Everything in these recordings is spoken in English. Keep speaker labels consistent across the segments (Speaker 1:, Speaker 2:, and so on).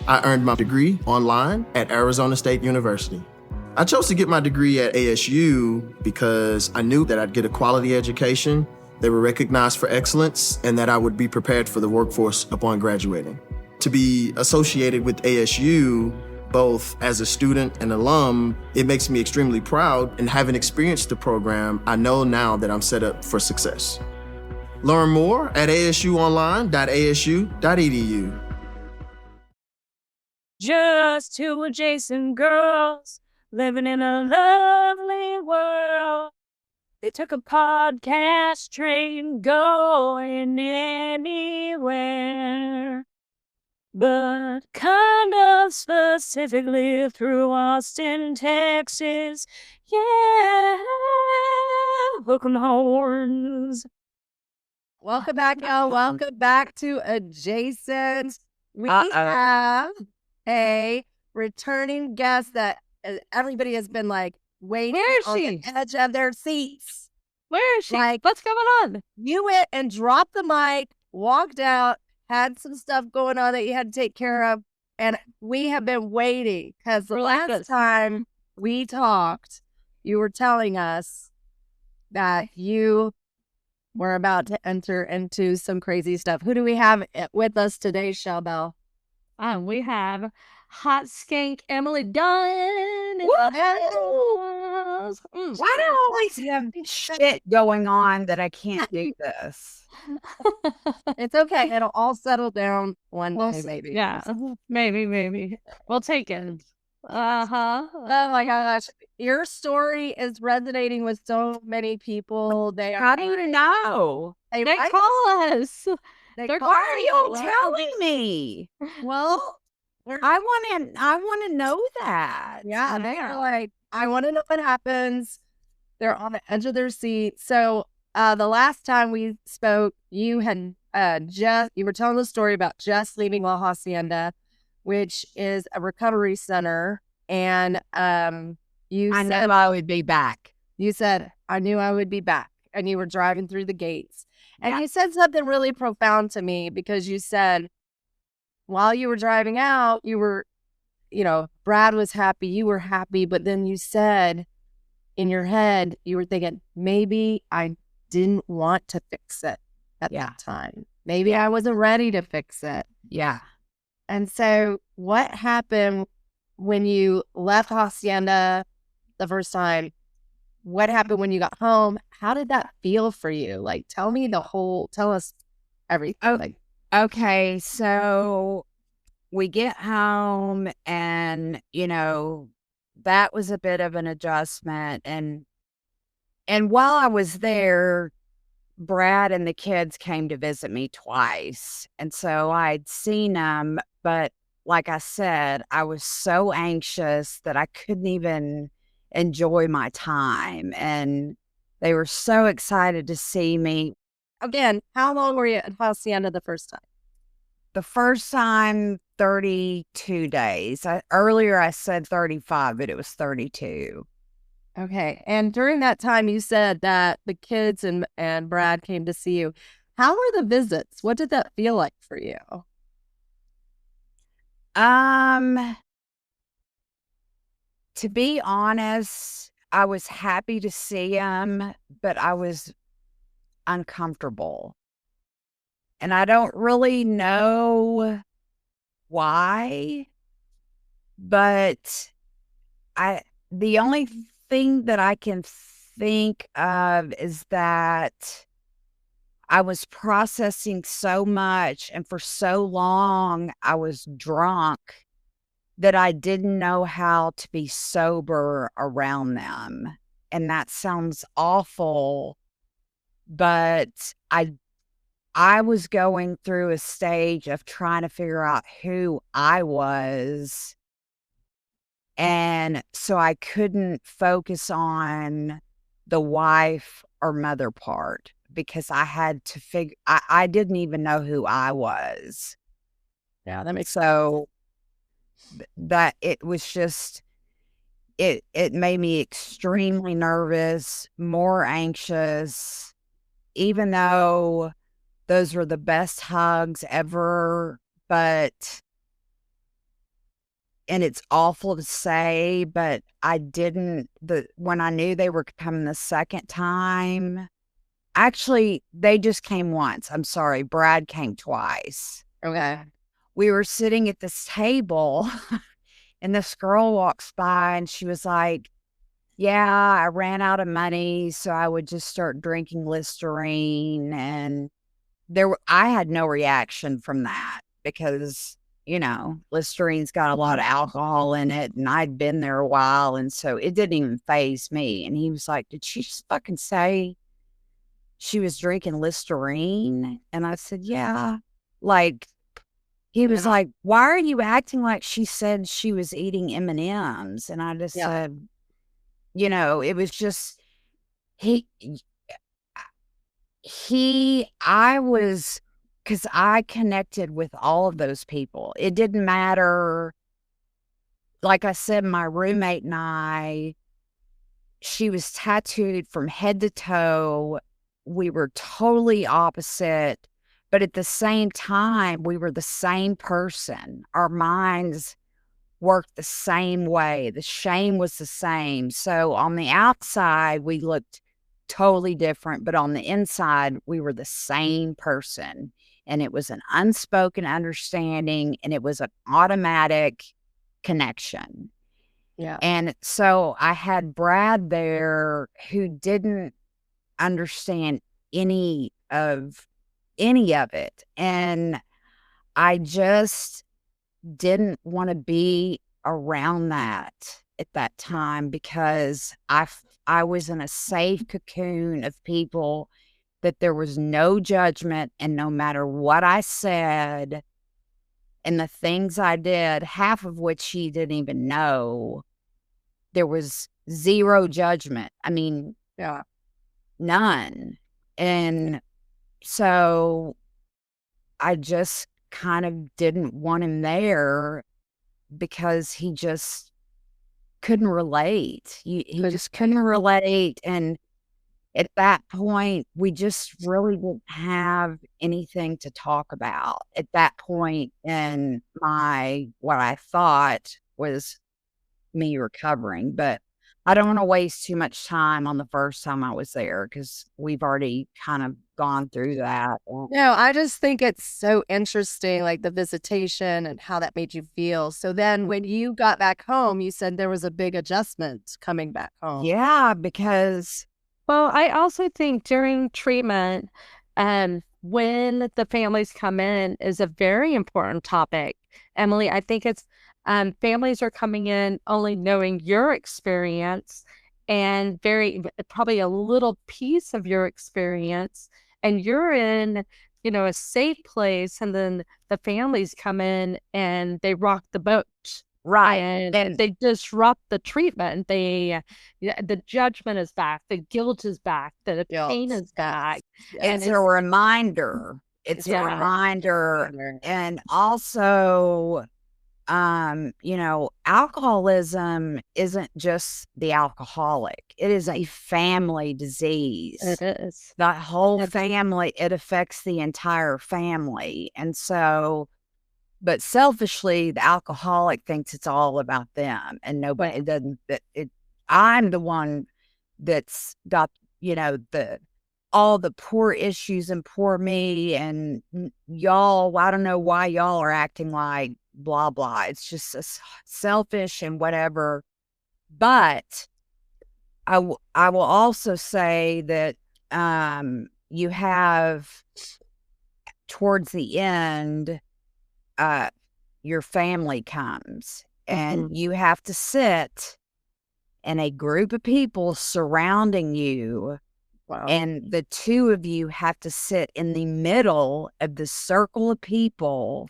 Speaker 1: I earned my degree online at Arizona State University. I chose to get my degree at ASU because I knew that I'd get a quality education, they were recognized for excellence, and that I would be prepared for the workforce upon graduating. To be associated with ASU, both as a student and alum, it makes me extremely proud, and having experienced the program, I know now that I'm set up for success. Learn more at asuonline.asu.edu.
Speaker 2: Just two adjacent girls living in a lovely world. They took a podcast train going anywhere, but kind of specifically through Austin, Texas. Yeah, hook 'em horns.
Speaker 3: Welcome back, y'all. Welcome back to Adjacent. We have a returning guest that everybody has been like waiting on the edge of their seats.
Speaker 2: Where is she?
Speaker 3: Like,
Speaker 2: what's going on?
Speaker 3: You went and dropped the mic, walked out, had some stuff going on that you had to take care of, and we have been waiting because the last time we talked, you were telling us that you were about to enter into some crazy stuff. Who do we have with us today, Shell?
Speaker 2: We have hot skank Emily Dunn.
Speaker 4: Why do I always have shit going on that I can't do this?
Speaker 3: It's okay. It'll all settle down one day, maybe.
Speaker 2: Yeah, maybe. We'll take it.
Speaker 3: Oh my gosh. Your story is resonating with so many people.
Speaker 4: How do you know?
Speaker 2: They call us.
Speaker 4: Why are you telling me?
Speaker 3: Well,
Speaker 4: I want to know that.
Speaker 3: Yeah, they're like, I want to know what happens. They're on the edge of their seat. So the last time we spoke, you had you were telling the story about just leaving La Hacienda, which is a recovery center, and you
Speaker 4: I
Speaker 3: said
Speaker 4: knew I would be back.
Speaker 3: You said, I knew I would be back, and you were driving through the gates. And you said something really profound to me, because you said, while you were driving out, you were, Brad was happy, you were happy, but then you said in your head, you were thinking, maybe I didn't want to fix it at that time. Maybe I wasn't ready to fix it.
Speaker 4: Yeah.
Speaker 3: And so what happened when you left Hacienda the first time? What happened when you got home? How did that feel for you? Like, tell us everything.
Speaker 4: Okay, so we get home, and, that was a bit of an adjustment. And while I was there, Brad and the kids came to visit me twice. And so I'd seen them, but like I said, I was so anxious that I couldn't even enjoy my time. And they were so excited to see me.
Speaker 3: Again, how long were you at Hacienda the first time?
Speaker 4: The first time, 32 days. Earlier I said 35, but it was 32.
Speaker 3: Okay. And during that time, you said that the kids and Brad came to see you. How were the visits? What did that feel like for you?
Speaker 4: To be honest, I was happy to see him, but I was uncomfortable. And I don't really know why, but the only thing that I can think of is that I was processing so much, and for so long I was drunk that I didn't know how to be sober around them. And that sounds awful, but I was going through a stage of trying to figure out who I was. And so I couldn't focus on the wife or mother part, because I had to figure, I didn't even know who I was.
Speaker 3: Yeah, that makes
Speaker 4: so that it was just, it made me extremely nervous, more anxious, even though those were the best hugs ever. But and it's awful to say, but I didn't, when I knew they were coming the second time, actually, they just came once. I'm sorry. Brad came twice.
Speaker 3: Okay.
Speaker 4: We were sitting at this table and this girl walks by and she was like, yeah, I ran out of money, so I would just start drinking Listerine. And I had no reaction from that because, Listerine's got a lot of alcohol in it and I'd been there a while. And so it didn't even faze me. And he was like, did she just fucking say she was drinking Listerine? And I said, yeah. Like, he was like, why are you acting like she said she was eating M&Ms? And I just said, it was just, because I connected with all of those people. It didn't matter. Like I said, my roommate and I, she was tattooed from head to toe. We were totally opposite, but at the same time, we were the same person. Our minds worked the same way. The shame was the same. So on the outside, we looked totally different, but on the inside, we were the same person. And it was an unspoken understanding, and it was an automatic connection.
Speaker 3: Yeah.
Speaker 4: And so I had Brad there who didn't understand any of it. And I just didn't want to be around that at that time because I was in a safe cocoon of people that there was no judgment, and no matter what I said and the things I did, half of which he didn't even know, there was zero judgment. I mean, none. And so I just kind of didn't want him there because he just couldn't relate. He just couldn't relate. And at that point, we just really didn't have anything to talk about at that point in what I thought was me recovering. But I don't want to waste too much time on the first time I was there because we've already kind of gone through that.
Speaker 3: No, I just think it's so interesting, like the visitation and how that made you feel. So then when you got back home, you said there was a big adjustment coming back home.
Speaker 4: Yeah, because...
Speaker 2: Well, I also think during treatment, when the families come in is a very important topic. Emily, I think it's families are coming in only knowing your experience and probably a little piece of your experience, and you're in, a safe place, and then the families come in and they rock the boat.
Speaker 4: Right.
Speaker 2: And they disrupt the treatment. The judgment is back. The guilt is back. The pain is back.
Speaker 4: And it's a reminder. It's a reminder. And also, alcoholism isn't just the alcoholic. It is a family disease.
Speaker 2: It is.
Speaker 4: The whole family, it affects the entire family. And so, but selfishly, the alcoholic thinks it's all about them, and nobody doesn't. I'm the one that's got, all the poor issues and poor me, and y'all, I don't know why y'all are acting like blah, blah. It's just selfish and whatever. But I will also say that you have towards the end, your family comes and you have to sit in a group of people surrounding you.
Speaker 3: Wow.
Speaker 4: And the two of you have to sit in the middle of the circle of people.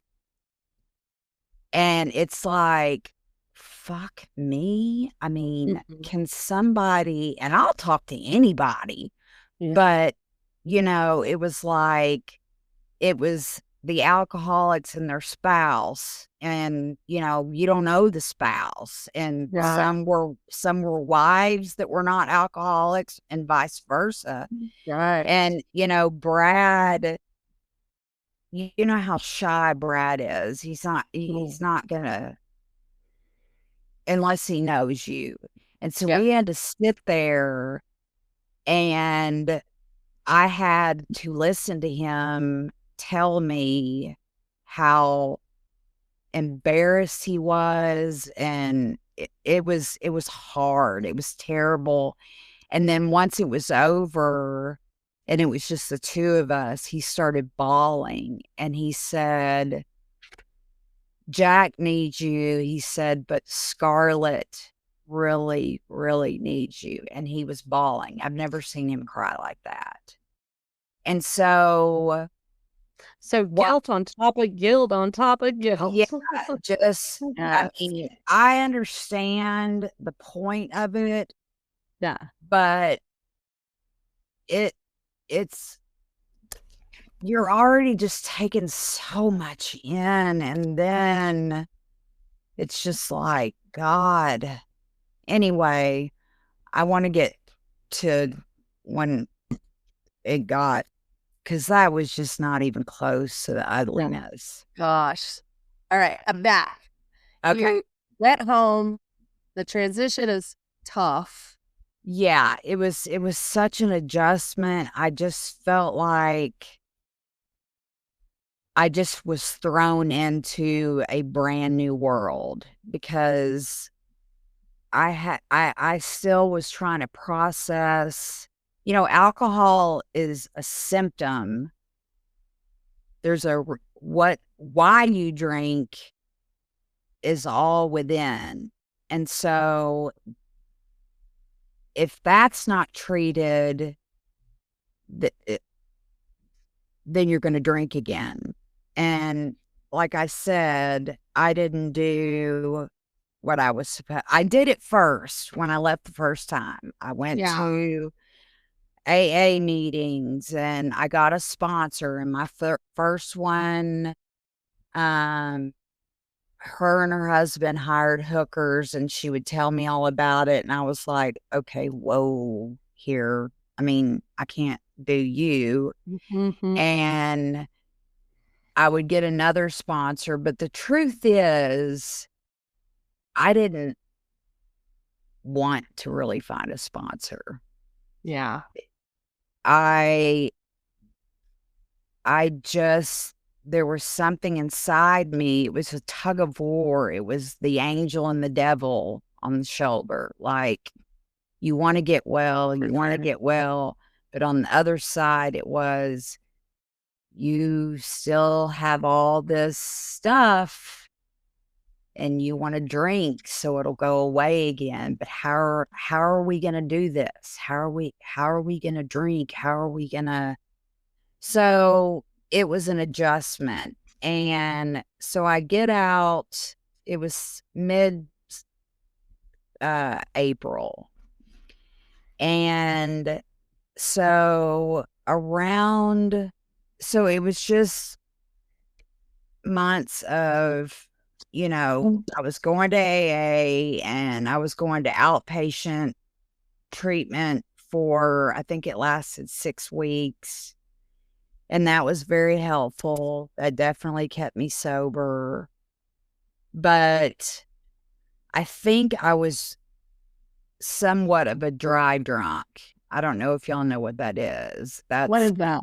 Speaker 4: And it's like, fuck me. I mean, can somebody, and I'll talk to anybody, but, it was like, it was the alcoholics and their spouse, and you don't know the spouse, and some were wives that were not alcoholics and vice versa.
Speaker 3: Right.
Speaker 4: And Brad, you know how shy Brad is. He's not gonna unless he knows you. And so
Speaker 3: Yep.
Speaker 4: we had to sit there, and I had to listen to him tell me how embarrassed he was, and it was hard. It was terrible. And then once it was over and it was just the two of us, he started bawling, and he said, Jack needs you. He said, but Scarlett really, really needs you. And he was bawling. I've never seen him cry like that. And so,
Speaker 2: So guilt on top of guilt on top of guilt.
Speaker 4: yeah, just, I mean, I understand the point of it,
Speaker 2: Yeah.
Speaker 4: but it's, you're already just taking so much in, and then it's just like, God. Anyway, I want to get to when it got, because that was just not even close to the ugliness.
Speaker 3: Gosh. All right, I'm back.
Speaker 4: Okay.
Speaker 3: You get home. The transition is tough.
Speaker 4: Yeah, it was such an adjustment. I just felt like I just was thrown into a brand new world, because I still was trying to process, alcohol is a symptom. There's why you drink is all within. And so if that's not treated, then you're going to drink again. And like I said, I didn't do what I was supposed. I did it first when I left the first time. I went to AA meetings, and I got a sponsor. And my first one, her and her husband hired hookers, and she would tell me all about it. And I was like, okay, whoa, here. I mean, I can't do you.
Speaker 2: Mm-hmm.
Speaker 4: And I would get another sponsor. But the truth is, I didn't want to really find a sponsor.
Speaker 3: Yeah.
Speaker 4: I just, there was something inside me. It was a tug of war. It was the angel and the devil on the shoulder. Like, you want to get well, you want to get well. But on the other side, it was, you still have all this stuff and you want to drink so it'll go away again. But how are we going to do this? How are we going to drink? How are we going to? So it was an adjustment. And so I get out, it was mid April. And so it was just months of, I was going to AA, and I was going to outpatient treatment for, I think it lasted 6 weeks. And that was very helpful. That definitely kept me sober. But I think I was somewhat of a dry drunk. I don't know if y'all know what that is.
Speaker 3: What is that?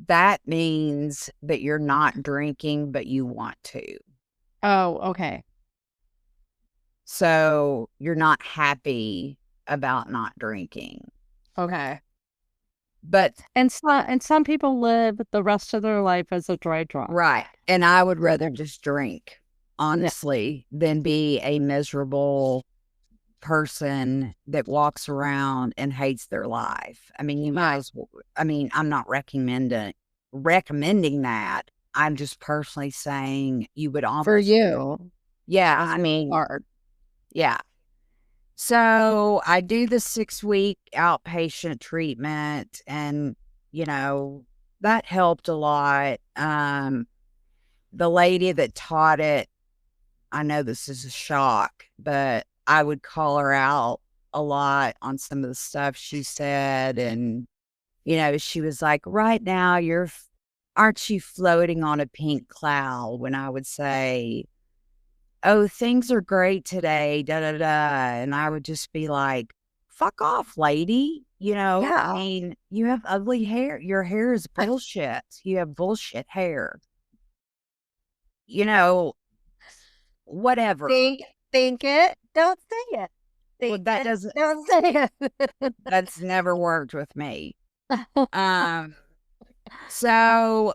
Speaker 4: That means that you're not drinking, but you want to.
Speaker 3: Oh, okay.
Speaker 4: So you're not happy about not drinking.
Speaker 3: Okay.
Speaker 4: But
Speaker 2: And some people live the rest of their life as a dry drunk.
Speaker 4: right. And I would rather just drink, honestly, than be a miserable person that walks around and hates their life. I mean, you might as well, I'm not recommending that. I'm just personally saying you would almost.
Speaker 3: For you.
Speaker 4: Yeah. I mean,
Speaker 3: Hard.
Speaker 4: yeah. So I do the 6-week outpatient treatment, and, that helped a lot. The lady that taught it, I know this is a shock, but I would call her out a lot on some of the stuff she said. And, she was like, right now, aren't you floating on a pink cloud? When I would say, oh, things are great today, da da da. And I would just be like, fuck off, lady. I mean, you have ugly hair. Your hair is bullshit. You have bullshit hair. Whatever.
Speaker 3: Think it, don't say it.
Speaker 4: Well, that doesn't.
Speaker 3: Don't say it.
Speaker 4: That's never worked with me. So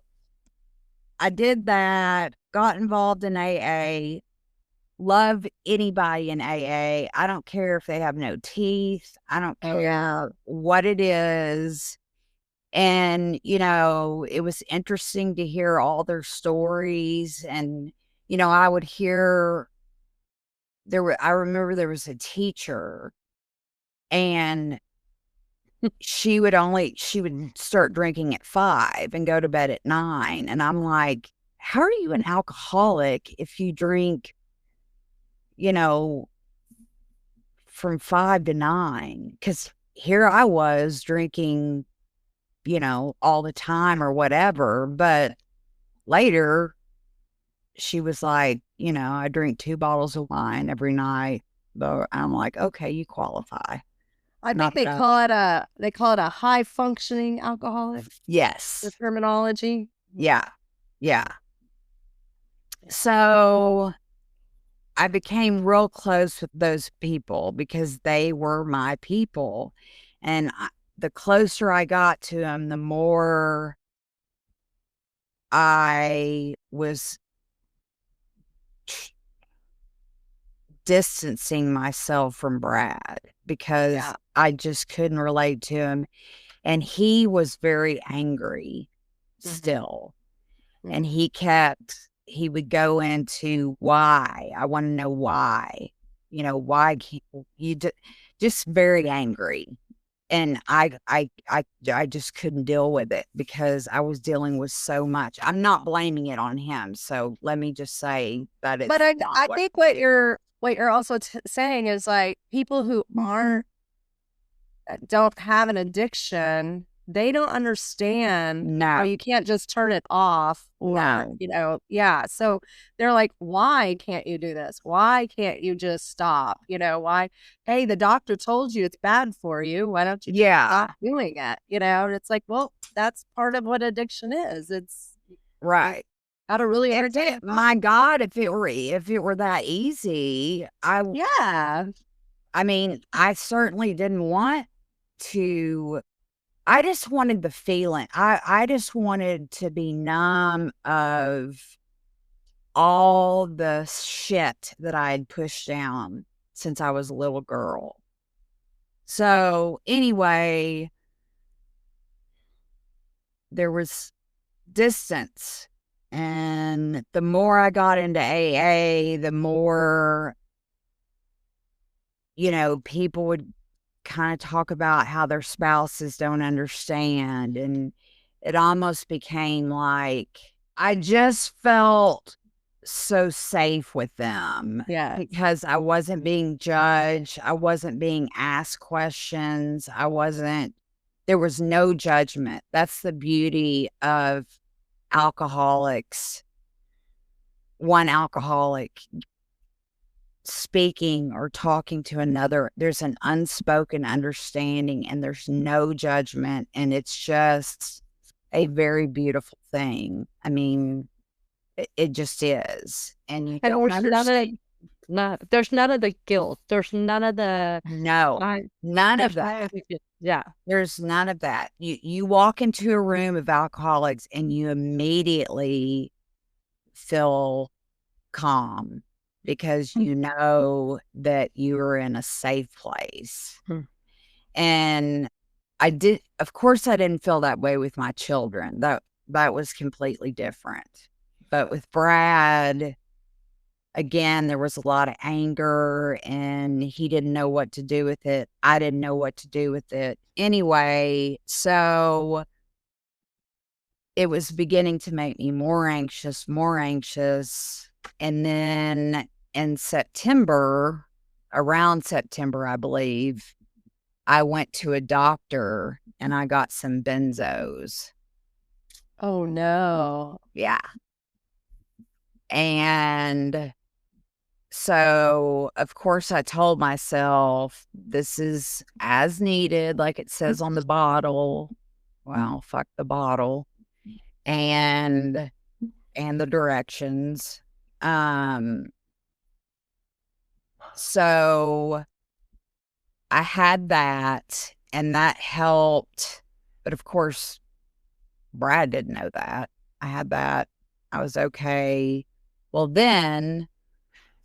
Speaker 4: I did that, got involved in AA, love anybody in AA. I don't care if they have no teeth. I don't care what it is. And, it was interesting to hear all their stories. And, I would hear I remember there was a teacher, and she would start drinking at 5 and go to bed at 9. And I'm like, how are you an alcoholic if you drink, from 5 to 9? Because here I was drinking, all the time or whatever. But later she was like, I drink 2 bottles of wine every night. But I'm like, okay, you qualify.
Speaker 3: I think they call it a high functioning alcoholic.
Speaker 4: Yes.
Speaker 3: The terminology.
Speaker 4: Yeah. Yeah. So I became real close with those people because they were my people. And the closer I got to them, the more I was distancing myself from Brad because I just couldn't relate to him. And he was very angry still. And he would go into why. I want to know why. Why can't you just very angry. And I just couldn't deal with it because I was dealing with so much. I'm not blaming it on him. So let me just say that it's.
Speaker 3: But I think what you're also saying is like people who don't have an addiction, they don't understand how you can't just turn it off.
Speaker 4: No.
Speaker 3: So they're like, why can't you do this? Why can't you just stop? Why? Hey, the doctor told you it's bad for you. Why don't you stop doing it? And it's like, well, that's part of what addiction is. It's
Speaker 4: right.
Speaker 3: How to really entertain it.
Speaker 4: My God, if it were that easy, I mean, I certainly didn't want to. I just wanted the feeling. I just wanted to be numb of all the shit that I had pushed down since I was a little girl. So anyway, there was distance. And the more I got into AA, the more, people would kind of talk about how their spouses don't understand. And it almost became like I just felt so safe with them.
Speaker 3: Yeah.
Speaker 4: Because I wasn't being judged. I wasn't being asked questions. There was no judgment. That's the beauty of alcoholics. One alcoholic speaking or talking to another, there's an unspoken understanding and there's no judgment, and it's just a very beautiful thing. I mean, it just is. And
Speaker 2: there's none of the guilt. There's none of the
Speaker 4: none of that.
Speaker 2: Yeah.
Speaker 4: There's none of that. You walk into a room of alcoholics and you immediately feel calm because you know that you are in a safe place. And of course I didn't feel that way with my children. That was completely different. But with Brad, again, there was a lot of anger and he didn't know what to do with it. I didn't know what to do with it. Anyway, so it was beginning to make me more anxious. And then in September, around September, I believe, I went to a doctor and I got some benzos.
Speaker 3: Oh, no.
Speaker 4: Yeah. And So, of course, I told myself this is as needed, like it says on the bottle. Well, fuck the bottle and the directions. So I had that, and that helped. But of course, Brad didn't know that. I had that. I was okay. Well, then,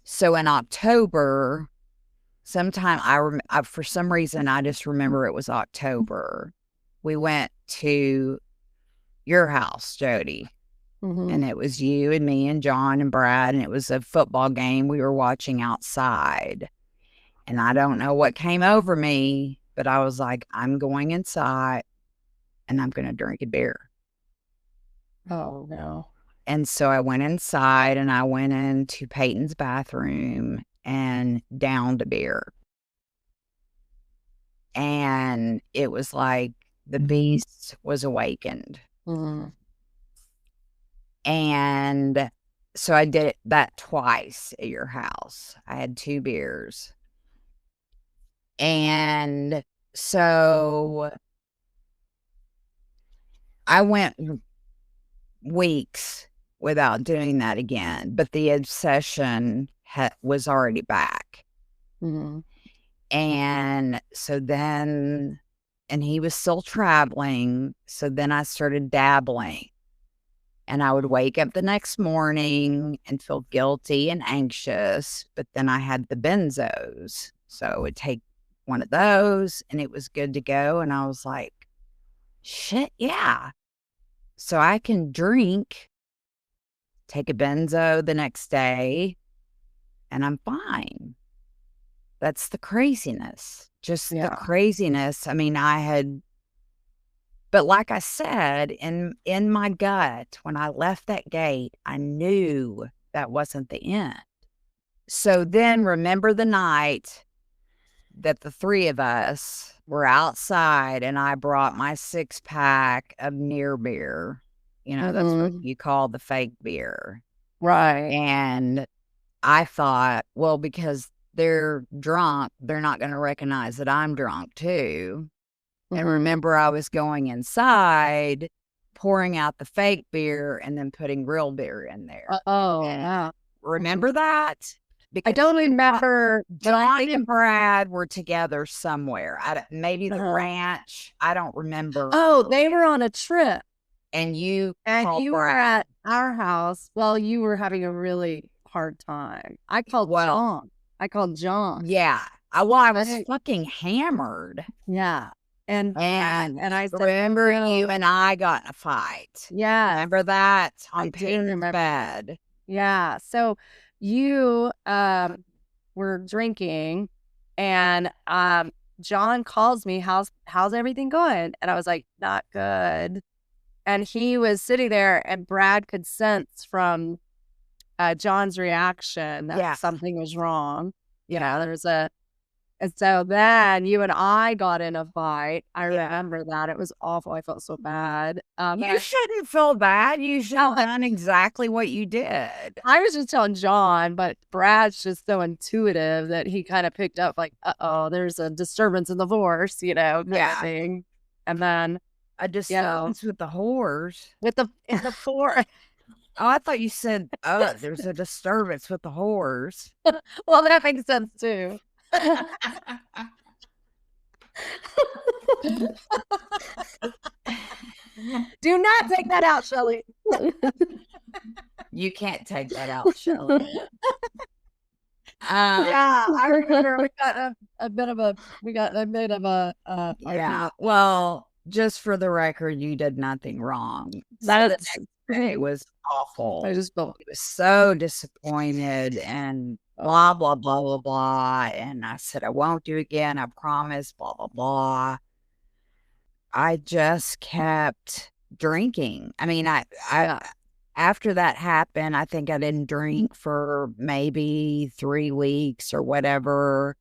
Speaker 4: so in October, sometime for some reason, I just remember it was October. We went to your house, Jody, and it was you and me and John and Brad, and it was a football game we were watching outside. And I don't know what came over me, but I was like, I'm going inside and I'm going to drink a beer.
Speaker 3: Oh, no.
Speaker 4: And so I went inside and I went into Peyton's bathroom and downed a beer. And it was like the beast was awakened. And so I did that twice at your house. I had 2 beers. And so I went weeks without doing that again, but the obsession was already back. And so then, and he was still traveling. So then I started dabbling. And I would wake up the next morning and feel guilty and anxious. But then I had the benzos. So I would take one of those and it was good to go. And I was like, shit, yeah. So I can drink, take a benzo the next day, and I'm fine. That's the craziness. Just the craziness. I mean, but like I said, in my gut, when I left that gate, I knew that wasn't the end. So then remember the night that the 3 of us were outside and I brought my 6-pack of near beer. You know, that's what you call the fake beer.
Speaker 3: Right.
Speaker 4: And I thought, well, because they're drunk, they're not going to recognize that I'm drunk too. And remember, I was going inside, pouring out the fake beer, and then putting real beer in there.
Speaker 3: Wow.
Speaker 4: Remember that? Because
Speaker 3: I don't remember.
Speaker 4: John and Brad were together somewhere. Maybe the ranch. I don't remember.
Speaker 3: Oh, they were on a trip.
Speaker 4: And you
Speaker 3: were at our house while you were having a really hard time. I called John.
Speaker 4: Yeah. I was fucking hammered.
Speaker 3: Yeah. And I said,
Speaker 4: remember you and I got in a fight.
Speaker 3: Yeah.
Speaker 4: Remember that? On Peyton's bed.
Speaker 3: Yeah. So you were drinking and John calls me, how's everything going? And I was like, not good. And he was sitting there and Brad could sense from John's reaction that something was wrong. You know, and so then you and I got in a fight. I remember that. It was awful. I felt so bad.
Speaker 4: You shouldn't feel bad. You should have done exactly what you did.
Speaker 3: I was just telling John, but Brad's just so intuitive that he kind of picked up like, uh-oh, there's a disturbance in the force, kind of thing. And then
Speaker 4: a disturbance with the whores.
Speaker 3: In the force.
Speaker 4: Oh, I thought you said, there's a disturbance with the whores.
Speaker 3: Well, that makes sense too. Do not take that out, Shelly.
Speaker 4: You can't take that out, Shelly.
Speaker 3: I remember we got a bit of a
Speaker 4: Well, just for the record, you did nothing wrong. It was awful.
Speaker 3: I just felt
Speaker 4: so disappointed and blah, blah, blah, blah, blah. And I said, I won't do it again. I promise, blah, blah, blah. I just kept drinking. I mean, I after that happened, I think I didn't drink for maybe 3 weeks or whatever.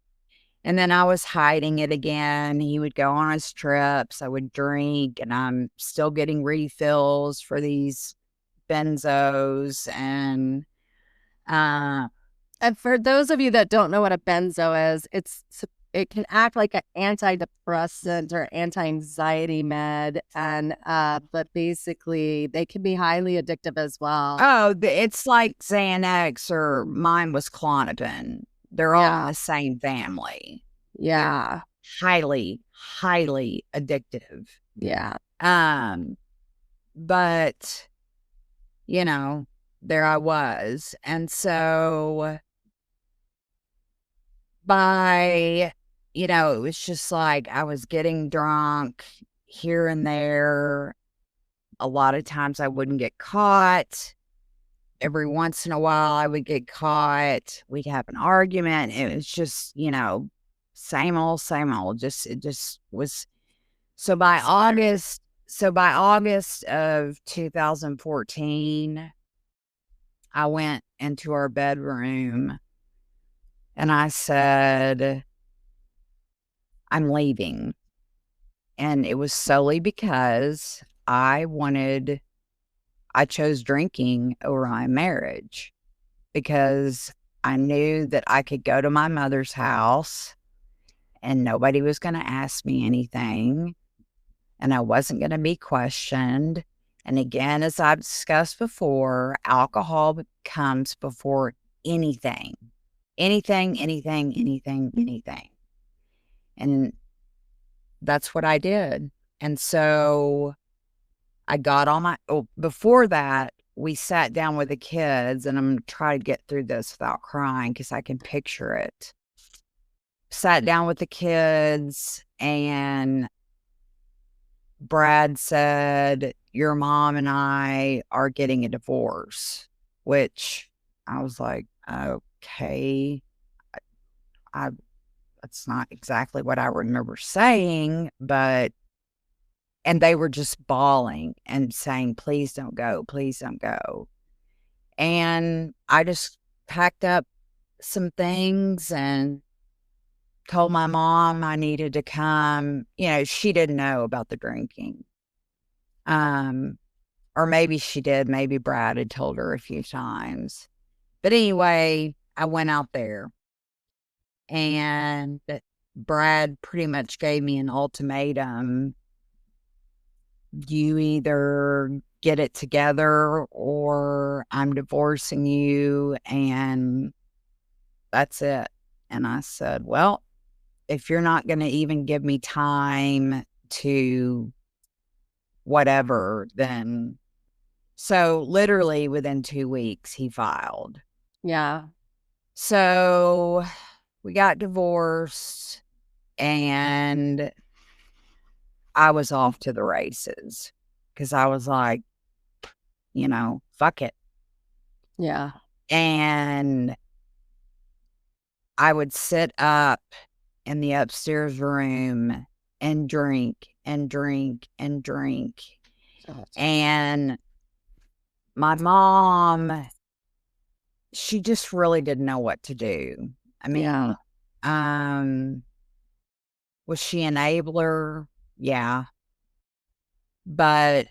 Speaker 4: And then I was hiding it again. He would go on his trips. I would drink, and I'm still getting refills for these benzos. And
Speaker 3: And for those of you that don't know what a benzo is, it can act like an antidepressant or anti-anxiety med, and but basically they can be highly addictive as well.
Speaker 4: Oh, it's like Xanax, or mine was Klonopin. They're all in the same family.
Speaker 3: Yeah.
Speaker 4: Highly, highly addictive.
Speaker 3: Yeah.
Speaker 4: But you know, there I was. And so it was just like I was getting drunk here and there. A lot of times I wouldn't get caught. Every once in a while I would get caught. We'd have an argument. It was just, same old, same old. It just was. So by August of 2014, I went into our bedroom and I said, I'm leaving. And it was solely because I chose drinking over my marriage, because I knew that I could go to my mother's house and nobody was going to ask me anything, and I wasn't going to be questioned. And again, as I've discussed before, alcohol comes before anything. Anything. And that's what I did. And so I got before that, we sat down with the kids, and I'm going to try to get through this without crying because I can picture it. Sat down with the kids, and Brad said, your mom and I are getting a divorce, which I was like, okay. That's not exactly what I remember saying, and they were just bawling and saying, please don't go, please don't go. And I just packed up some things and told my mom I needed to come. She didn't know about the drinking. Or maybe she did. Maybe Brad had told her a few times. But anyway, I went out there, and Brad pretty much gave me an ultimatum. You either get it together or I'm divorcing you, and that's it. And I said, well, if you're not going to even give me time to whatever, then. So literally within 2 weeks, he filed.
Speaker 3: Yeah.
Speaker 4: So we got divorced, and I was off to the races because I was like, fuck it.
Speaker 3: Yeah.
Speaker 4: And I would sit up in the upstairs room and drink and drink and drink. And my mom, she just really didn't know what to do. I mean, was she an enabler? Yeah. But,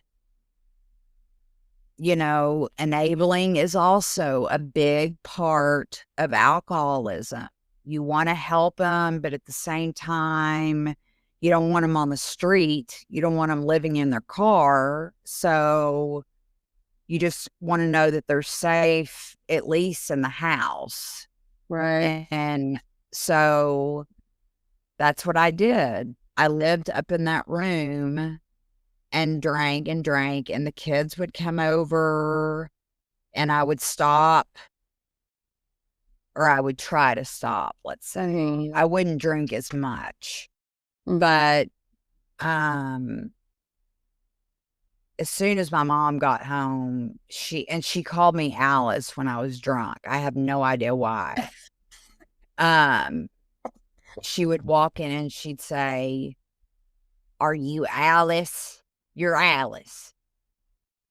Speaker 4: enabling is also a big part of alcoholism. You want to help them, but at the same time, you don't want them on the street. You don't want them living in their car. So you just want to know that they're safe, at least in the house.
Speaker 3: Right.
Speaker 4: And so that's what I did. I lived up in that room and drank, and the kids would come over, and I would stop, or I would try to stop, let's say. I wouldn't drink as much. But as soon as my mom got home, she called me Alice when I was drunk. I have no idea why. She would walk in and she'd say, are you Alice? You're Alice,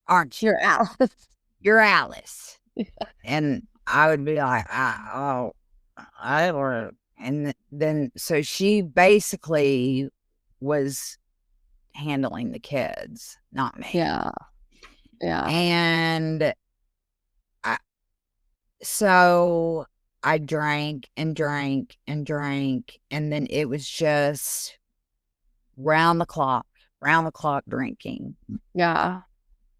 Speaker 4: aren't you?
Speaker 3: You're Alice.
Speaker 4: You're Alice. And I would be like, I don't. And then, so she basically was handling the kids, not me.
Speaker 3: Yeah.
Speaker 4: And so I drank and drank and drank. And then it was just round the clock drinking.
Speaker 3: Yeah.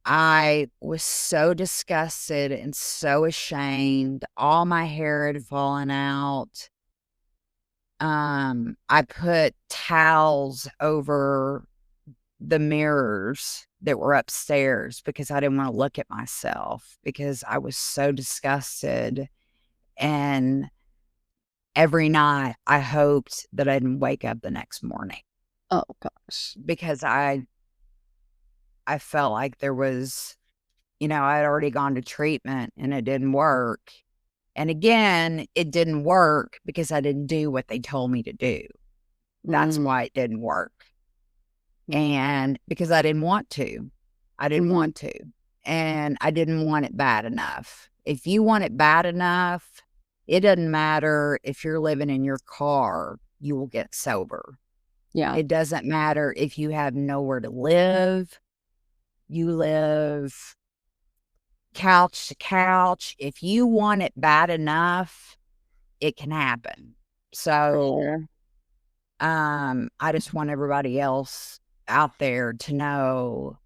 Speaker 4: I was so disgusted and so ashamed. All my hair had fallen out. I put towels over the mirrors that were upstairs because I didn't want to look at myself because I was so disgusted. And every night I hoped that I didn't wake up the next morning
Speaker 3: Oh gosh.
Speaker 4: because I felt like there was, I had already gone to treatment and it didn't work. And again, it didn't work because I didn't do what they told me to do. That's why it didn't work. And because I didn't want to. And I didn't want it bad enough. If you want it bad enough, it doesn't matter if you're living in your car, you will get sober.
Speaker 3: Yeah.
Speaker 4: It doesn't matter if you have nowhere to live. You live couch to couch. If you want it bad enough, it can happen. So, I just want everybody else out there to know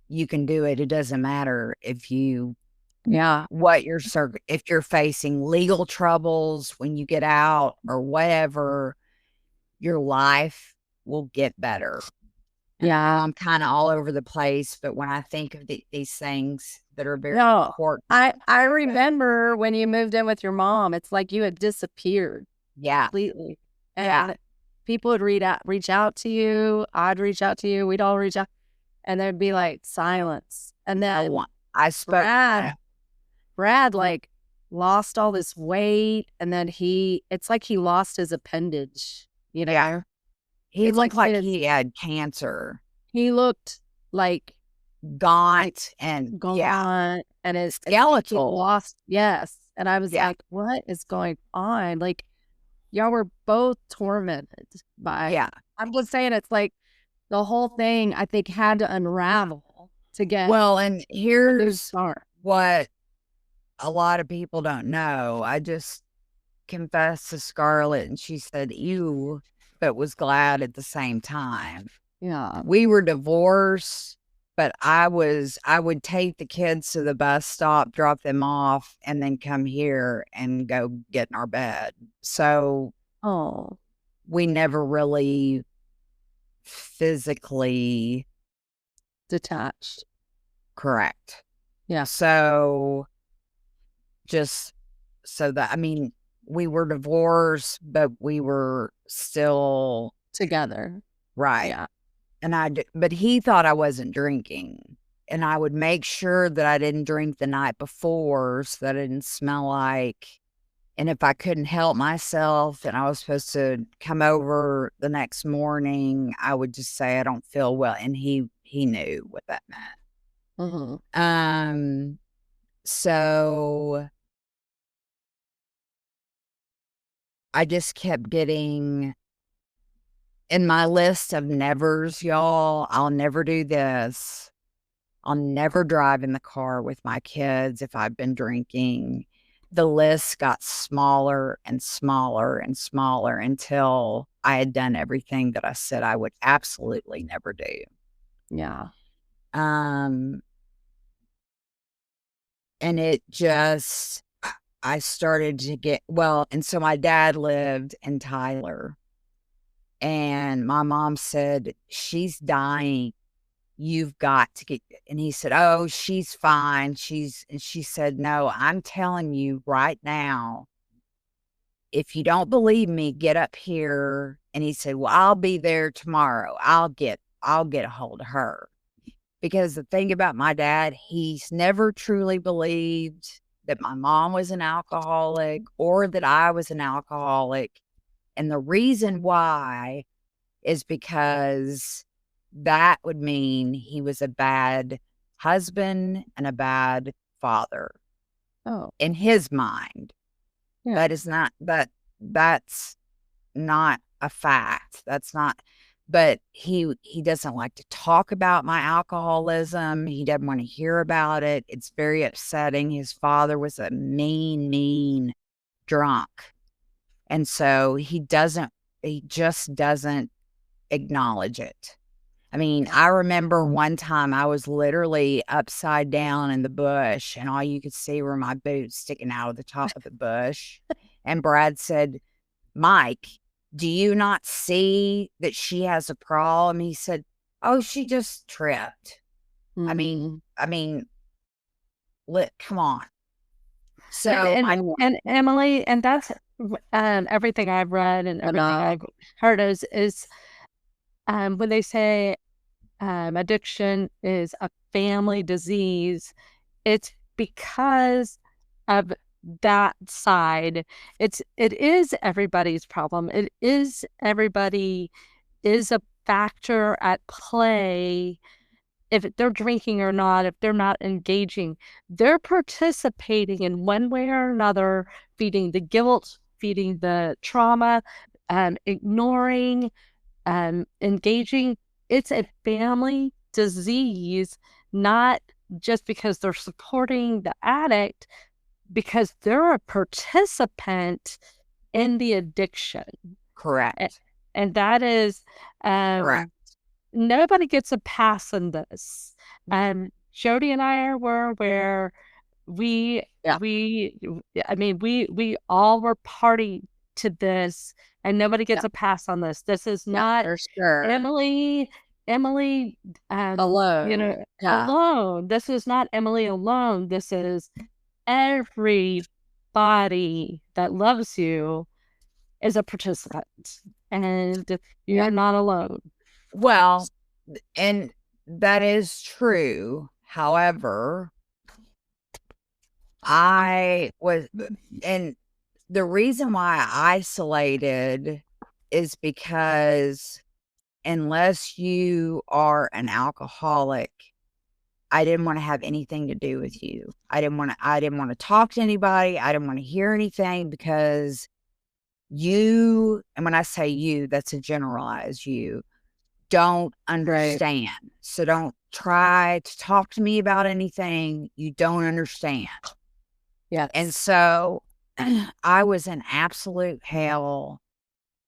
Speaker 4: you can do it. It doesn't matter if you, if you're facing legal troubles when you get out or whatever, your life will get better.
Speaker 3: Yeah.
Speaker 4: I'm kind of all over the place, but when I think of these things that are very important.
Speaker 3: I remember when you moved in with your mom, it's like you had disappeared.
Speaker 4: Yeah.
Speaker 3: Completely. And people would reach out to you. I'd reach out to you. We'd all reach out. And there'd be like silence. And then
Speaker 4: I spoke.
Speaker 3: Brad like lost all this weight. And then it's like he lost his appendage.
Speaker 4: Yeah. He looked like he had cancer.
Speaker 3: He looked like
Speaker 4: gaunt and
Speaker 3: his
Speaker 4: skeletal.
Speaker 3: Lost. Yes. And I was like, what is going on? Like, y'all were both tormented by, I'm just saying, it's like the whole thing, I think, had to unravel to get.
Speaker 4: Well, and here's what a lot of people don't know. I just confessed to Scarlett and she said, ew, but was glad at the same time.
Speaker 3: Yeah.
Speaker 4: We were divorced, but I would take the kids to the bus stop, drop them off, and then come here and go get in our bed. So we never really physically
Speaker 3: detached.
Speaker 4: Correct.
Speaker 3: Yeah.
Speaker 4: So we were divorced, but we were still
Speaker 3: together.
Speaker 4: Right.
Speaker 3: Yeah.
Speaker 4: But he thought I wasn't drinking, and I would make sure that I didn't drink the night before so that I didn't smell like, and if I couldn't help myself and I was supposed to come over the next morning, I would just say, I don't feel well. And he knew what that meant.
Speaker 3: Mm-hmm.
Speaker 4: So I just kept getting in my list of nevers, y'all. I'll never do this. I'll never drive in the car with my kids if I've been drinking. The list got smaller and smaller and smaller until I had done everything that I said I would absolutely never do.
Speaker 3: Yeah.
Speaker 4: And it just, I started to get, and so my dad lived in Tyler. And my mom said, she's dying. You've got to get, and he said, oh, she's fine. And she said, no, I'm telling you right now, if you don't believe me, get up here. And he said, well, I'll be there tomorrow. I'll get a hold of her. Because the thing about my dad, he's never truly believed that my mom was an alcoholic or that I was an alcoholic. And the reason why is because that would mean he was a bad husband and a bad father.
Speaker 3: Oh.
Speaker 4: In his mind.
Speaker 3: Yeah.
Speaker 4: That's not a fact. That's not, but he doesn't like to talk about my alcoholism. He doesn't want to hear about it. It's very upsetting. His father was a mean drunk. And so he just doesn't acknowledge it. I mean, I remember one time I was literally upside down in the bush and all you could see were my boots sticking out of the top of the bush. And Brad said, Mike, do you not see that she has a problem? He said, oh, she just tripped. I mean, come on. So
Speaker 2: and Emily, and that's everything I've read and everything I've heard is when they say addiction is a family disease, it's because of that side. It is everybody's problem. It is everybody is a factor at play. If they're drinking or not, if they're not engaging, they're participating in one way or another, feeding the guilt, feeding the trauma, ignoring, engaging. It's a family disease, not just because they're supporting the addict, because they're a participant in the addiction.
Speaker 4: correct.
Speaker 2: And that is,
Speaker 4: Correct.
Speaker 2: nobody gets a pass in this. Jody and I are where we all were party to this, and nobody gets a pass on this. This is not
Speaker 3: for sure.
Speaker 2: Emily
Speaker 3: Alone.
Speaker 2: alone. This is not Emily alone. This is everybody that loves you is a participant, and you're not alone.
Speaker 4: Well, and that is true. However, and the reason why I isolated is because unless you are an alcoholic, I didn't want to have anything to do with you. I didn't want to talk to anybody. I didn't want to hear anything because you, and when I say you, that's a generalized you, don't understand. So don't try to talk to me about anything you don't understand.
Speaker 3: Yeah.
Speaker 4: And so I was in absolute hell.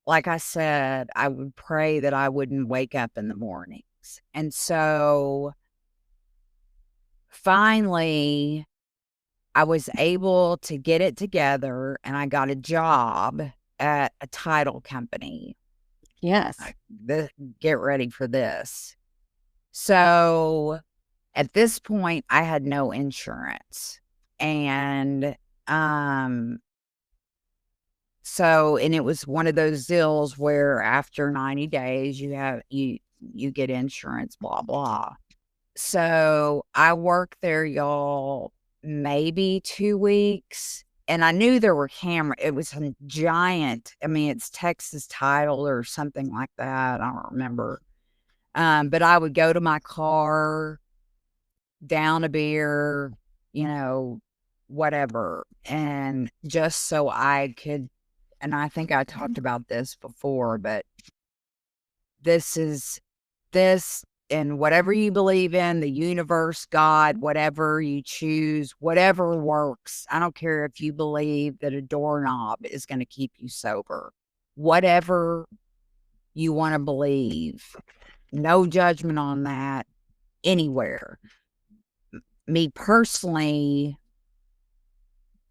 Speaker 4: Like I said, I would pray that I wouldn't wake up in the mornings. And so finally, I was able to get it together and I got a job at a title company.
Speaker 3: Yes.
Speaker 4: Get ready for this. So at this point, I had no insurance. And and it was one of those deals where after 90 days you get insurance, blah blah. So I worked there, y'all, maybe 2 weeks, and I knew there were cameras. It was a giant, it's Texas Title or something like that. I don't remember. But I would go to my car, down a beer, whatever. And just so I could, and I think I talked about this before, but this, and whatever you believe in, the universe, God, whatever you choose, whatever works. I don't care if you believe that a doorknob is going to keep you sober. Whatever you want to believe. No judgment on that anywhere. Me personally,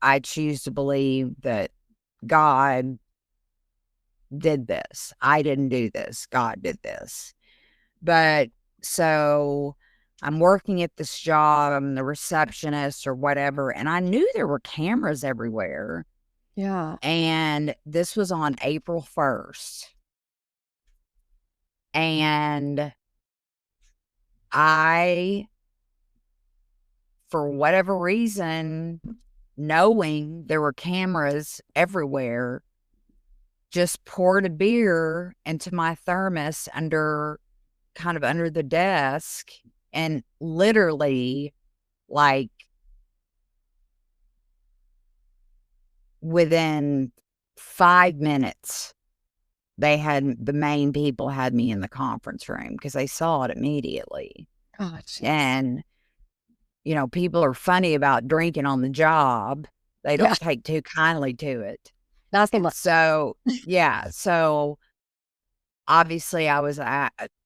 Speaker 4: I choose to believe that God did this. I didn't do this. God did this. But so I'm working at this job. I'm the receptionist or whatever. And I knew there were cameras everywhere.
Speaker 3: Yeah.
Speaker 4: And this was on April 1st. And I, for whatever reason, knowing there were cameras everywhere, just poured a beer into my thermos kind of under the desk, and literally, like, within 5 minutes, the main people had me in the conference room because they saw it immediately.
Speaker 3: Oh, geez.
Speaker 4: And, people are funny about drinking on the job, They don't take too kindly to it.
Speaker 3: Not so much.
Speaker 4: So, yeah. So, obviously, I was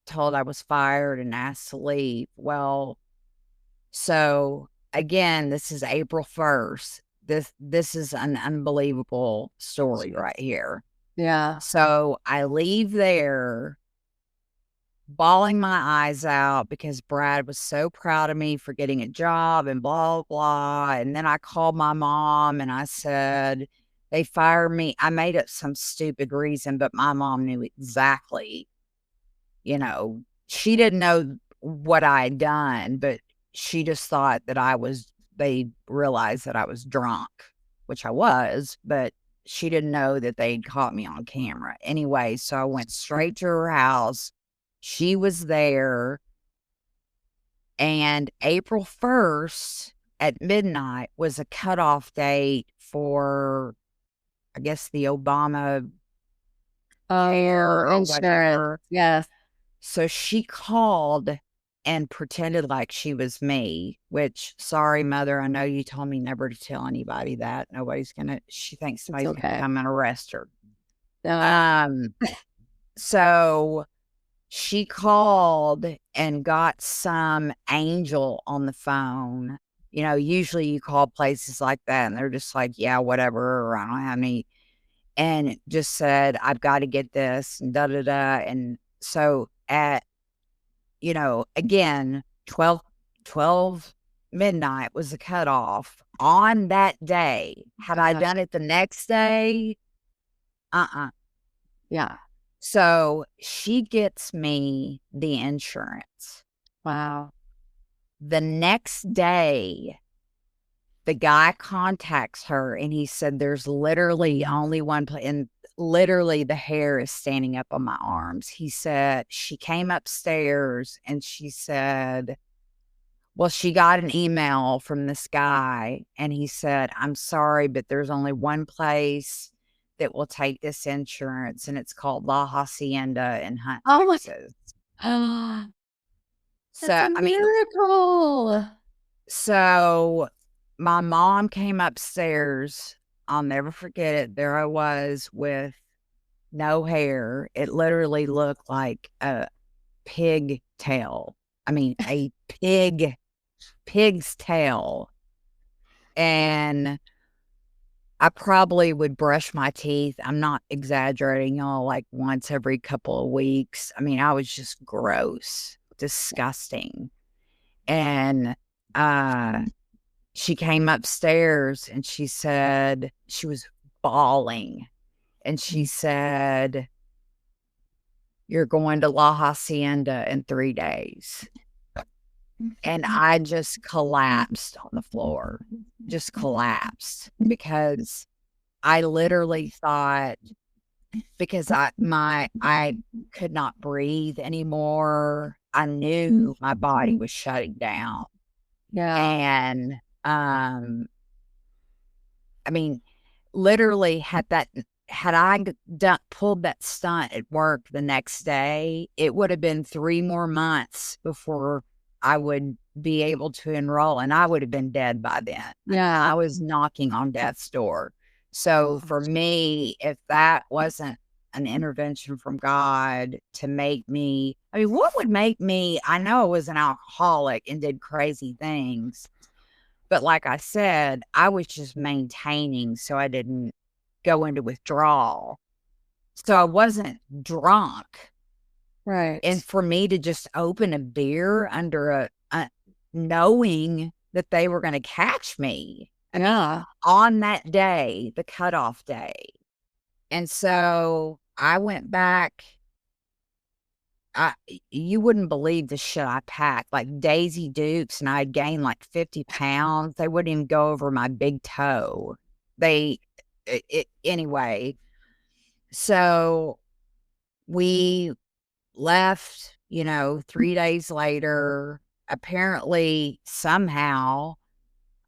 Speaker 4: told I was fired and asked to leave. Well, so again, this is April 1st. This is an unbelievable story right here.
Speaker 3: Yeah.
Speaker 4: So I leave there bawling my eyes out because Brad was so proud of me for getting a job and blah, blah. And then I called my mom and I said, they fired me. I made up some stupid reason, but my mom knew exactly, she didn't know what I had done, but she just thought that they realized that I was drunk, which I was, but she didn't know that they'd caught me on camera. Anyway, so I went straight to her house. She was there. And April 1st at midnight was a cutoff date for, I guess, the Obama
Speaker 3: Or
Speaker 4: or
Speaker 3: insurance.
Speaker 4: whatever.
Speaker 3: Yes.
Speaker 4: So she called and pretended like she was me, which, sorry, mother, I know you told me never to tell anybody that. She thinks somebody's going to come and arrest her. So she called and got some angel on the phone. Usually you call places like that and they're just like, yeah, whatever, or I don't have any. And just said, I've got to get this, and da-da-da. And so at, again, 12 midnight was the cutoff on that day. Had I done it the next day?
Speaker 3: Yeah.
Speaker 4: So she gets me the insurance.
Speaker 3: Wow.
Speaker 4: The next day, the guy contacts her and he said, there's literally only one place, and literally the hair is standing up on my arms. He said, she came upstairs and she said, well, she got an email from this guy and he said, I'm sorry, but there's only one place that will take this insurance, and it's called La Hacienda in Hunt, Texas.
Speaker 3: That's a miracle.
Speaker 4: So my mom came upstairs. I'll never forget it. There I was with no hair. It literally looked like a pig tail. I mean, a pig's tail. And I probably would brush my teeth. I'm not exaggerating, y'all, like once every couple of weeks. I mean, I was just gross, disgusting. And she came upstairs and she said, she was bawling. And she said, you're going to La Hacienda in 3 days. And I just collapsed on the floor, just collapsed, because I literally thought, because I could not breathe anymore. I knew my body was shutting down.
Speaker 3: Yeah.
Speaker 4: And I mean, literally had I pulled that stunt at work the next day, it would have been 3 more months before I would be able to enroll, and I would have been dead by then.
Speaker 3: Yeah.
Speaker 4: I was knocking on death's door. So for me, if that wasn't an intervention from God to make me, I mean, what would make me, I know I was an alcoholic and did crazy things, but like I said, I was just maintaining so I didn't go into withdrawal. So I wasn't drunk.
Speaker 3: Right.
Speaker 4: And for me to just open a beer under knowing that they were going to catch me.
Speaker 3: Yeah.
Speaker 4: On that day, the cutoff day. And so I went back. You wouldn't believe the shit I packed, like Daisy Dukes, and I'd gained like 50 pounds. They wouldn't even go over my big toe. Anyway. So we left, 3 days later. Apparently, somehow,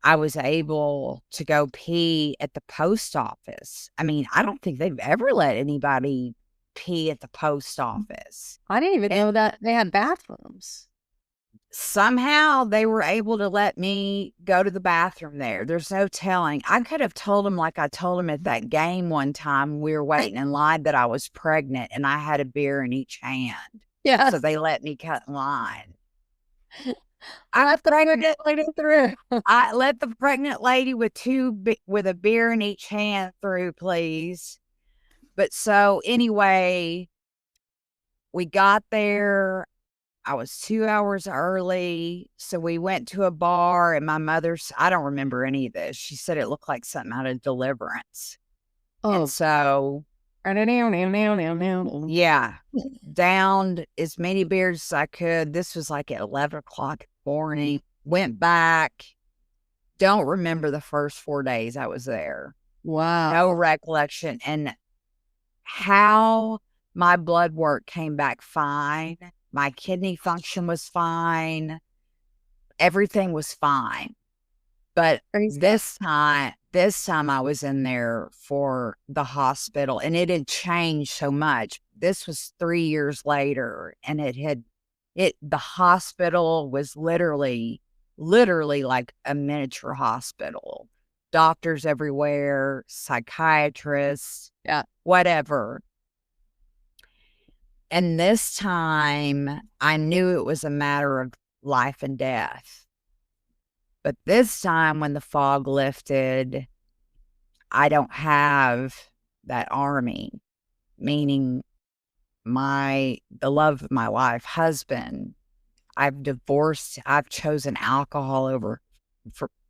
Speaker 4: I was able to go pee at the post office. I mean, I don't think they've ever let anybody pee at the post office.
Speaker 3: I didn't even know that they had bathrooms.
Speaker 4: somehow they were able to let me go to the bathroom there. There's no telling. I could have told them, like I told them at that game one time, we were waiting in line, that I was pregnant and I had a beer in each hand.
Speaker 3: Yeah.
Speaker 4: So they let me cut in line.
Speaker 3: I pregnant lady through.
Speaker 4: I let the pregnant lady with with a beer in each hand through, please. But so anyway, we got there. I was 2 hours early. So we went to a bar, and my mother's, I don't remember any of this. She said it looked like something out of Deliverance.
Speaker 3: Oh,
Speaker 4: And so, yeah, downed as many beers as I could. This was like at 11 o'clock in the morning. Went back. Don't remember the first 4 days I was there.
Speaker 3: wow.
Speaker 4: No recollection. And how my blood work came back fine. My kidney function was fine. Everything was fine. But this time I was in there for the hospital, and it had changed so much. This was 3 years later, and the hospital was literally like a miniature hospital. Doctors everywhere, psychiatrists,
Speaker 3: Yeah.
Speaker 4: whatever. And this time I knew it was a matter of life and death. But this time when the fog lifted, I don't have that army, meaning the love of my life, husband. I've divorced. I've chosen alcohol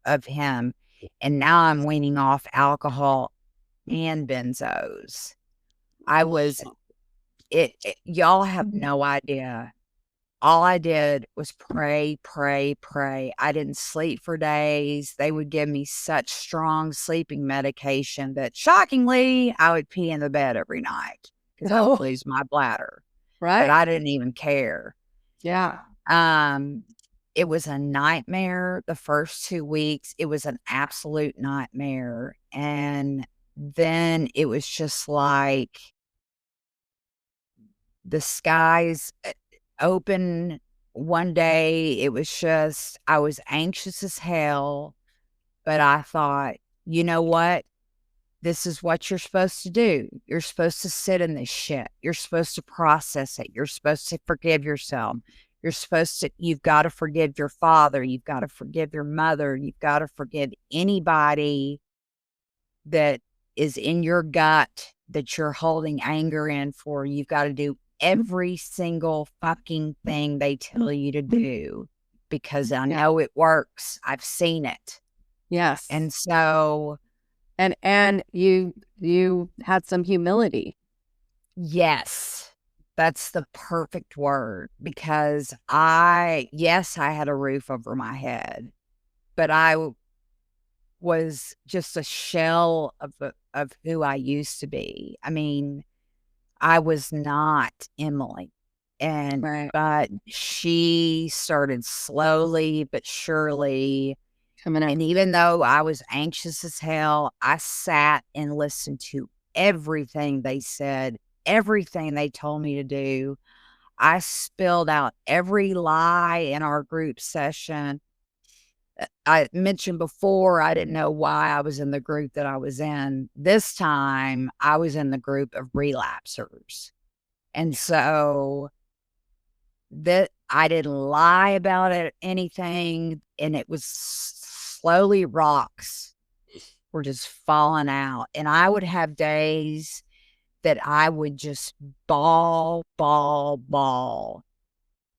Speaker 4: of him. And now I'm weaning off alcohol and benzos. Y'all have no idea. All I did was pray, pray, pray. I didn't sleep for days. They would give me such strong sleeping medication that, shockingly, I would pee in the bed every night because that would please my bladder.
Speaker 3: Right.
Speaker 4: But I didn't even care.
Speaker 3: Yeah.
Speaker 4: It was a nightmare the first 2 weeks. It was an absolute nightmare. And then it was just like the skies open one day. It was just, I was anxious as hell, but I thought, you know what? This is what you're supposed to do. You're supposed to sit in this shit. You're supposed to process it. You're supposed to forgive yourself. You've got to forgive your father. You've got to forgive your mother. You've got to forgive anybody that is in your gut that you're holding anger in for. You've got to do every single fucking thing they tell you to do because I know it works. I've seen it.
Speaker 3: Yes.
Speaker 4: And so,
Speaker 3: and you had some humility.
Speaker 4: yes, that's the perfect word, because I had a roof over my head, but I was just a shell of who I used to be. I mean, I was not Emily. But she started slowly but surely
Speaker 3: coming in.
Speaker 4: And even though I was anxious as hell, I sat and listened to everything they said, everything they told me to do. I spilled out every lie in our group session. I mentioned before, I didn't know why I was in the group that I was in. This time, I was in the group of relapsers. And so that I didn't lie about anything. And it was slowly rocks were just falling out. And I would have days that I would just bawl.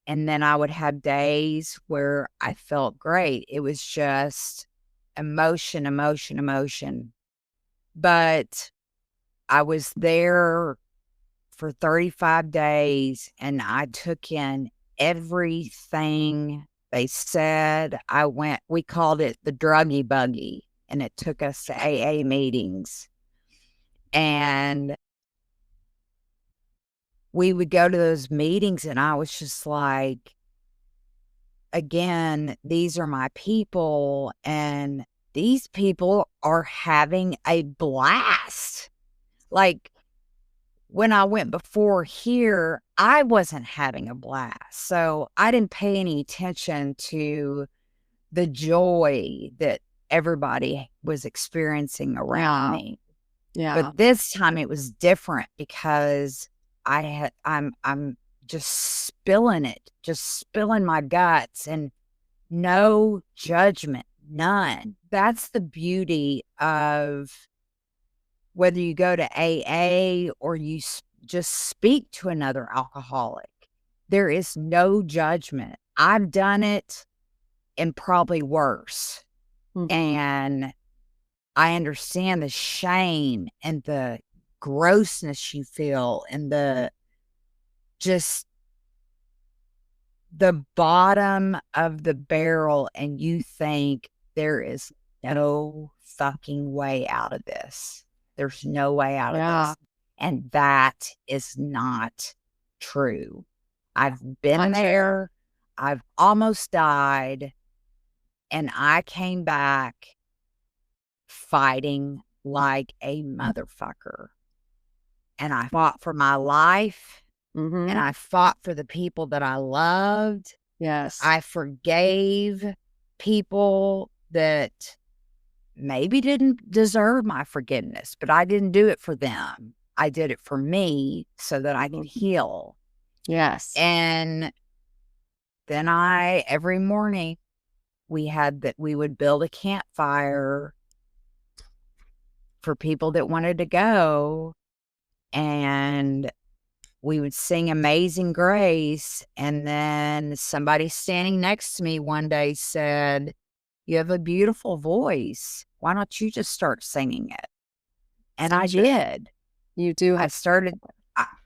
Speaker 4: And then I would have days where I felt great. It was just emotion. But I was there for 35 days and I took in everything they said. We called it the druggy buggy, and it took us to AA meetings. And we would go to those meetings and I was just like, again, these are my people and these people are having a blast. Like, when I went before here, I wasn't having a blast. So I didn't pay any attention to the joy that everybody was experiencing around me.
Speaker 3: Yeah.
Speaker 4: But this time it was different because I'm just spilling it, just spilling my guts, and no judgment, none. That's the beauty of whether you go to AA or you just speak to another alcoholic. There is no judgment. I've done it and probably worse. And I understand the shame and the grossness you feel and the bottom of the barrel, and you think there is no fucking way out of this. There's no way out of this. And that is not true. I've been there. I've almost died. And I came back fighting like a motherfucker. And I fought for my life. And I fought for the people that I loved.
Speaker 3: Yes.
Speaker 4: I forgave people that maybe didn't deserve my forgiveness, but I didn't do it for them. I did it for me so that I could heal.
Speaker 3: Yes.
Speaker 4: And then every morning, we would build a campfire for people that wanted to go, and we would sing Amazing Grace. And then somebody standing next to me one day said, "You have a beautiful voice. Why don't you just start singing it?" And I did.
Speaker 3: You do.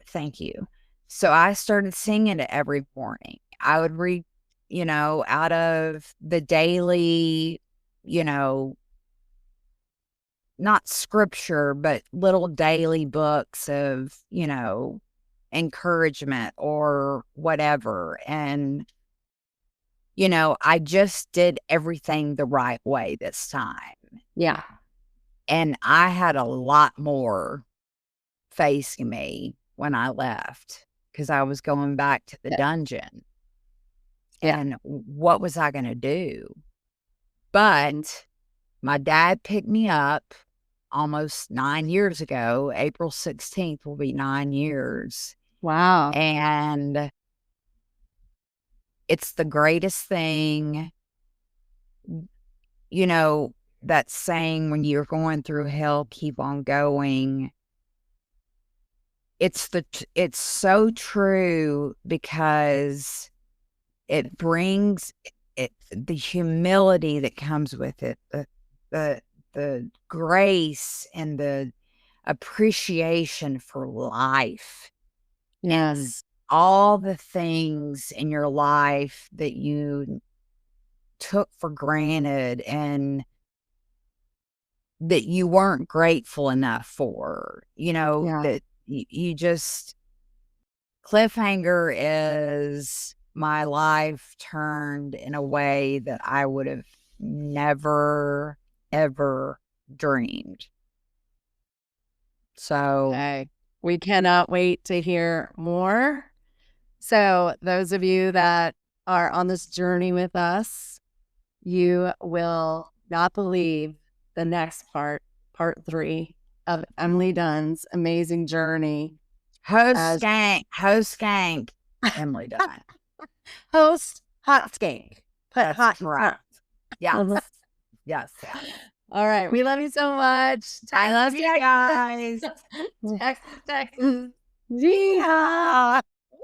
Speaker 4: Thank you. So I started singing it every morning. I would read, out of the daily, not scripture, but little daily books of, encouragement or whatever. And, I just did everything the right way this time.
Speaker 3: Yeah.
Speaker 4: And I had a lot more facing me when I left because I was going back to the dungeon.
Speaker 3: Yeah.
Speaker 4: And what was I going to do? But my dad picked me up almost 9 years ago. April 16th will be 9 years.
Speaker 3: Wow.
Speaker 4: And it's the greatest thing. That saying, when you're going through hell, keep on going. It's so true because it brings the humility that comes with it, the grace and the appreciation for life.
Speaker 3: Yes.
Speaker 4: And all the things in your life that you took for granted and that you weren't grateful enough for, that you just, cliffhanger is my life turned in a way that I would have never, ever dreamed. So
Speaker 3: Okay. We cannot wait to hear more. So those of you that are on this journey with us, you will not believe the next part 3 of Emily Dunn's amazing journey.
Speaker 4: Host skank, Emily Dunn.
Speaker 3: Host hot skank. Put
Speaker 4: That's
Speaker 3: hot
Speaker 4: correct. Yes.
Speaker 3: Mhm.
Speaker 4: Yes.
Speaker 3: All right. We love you so much.
Speaker 4: I love you guys.
Speaker 3: Text. Yeehaw.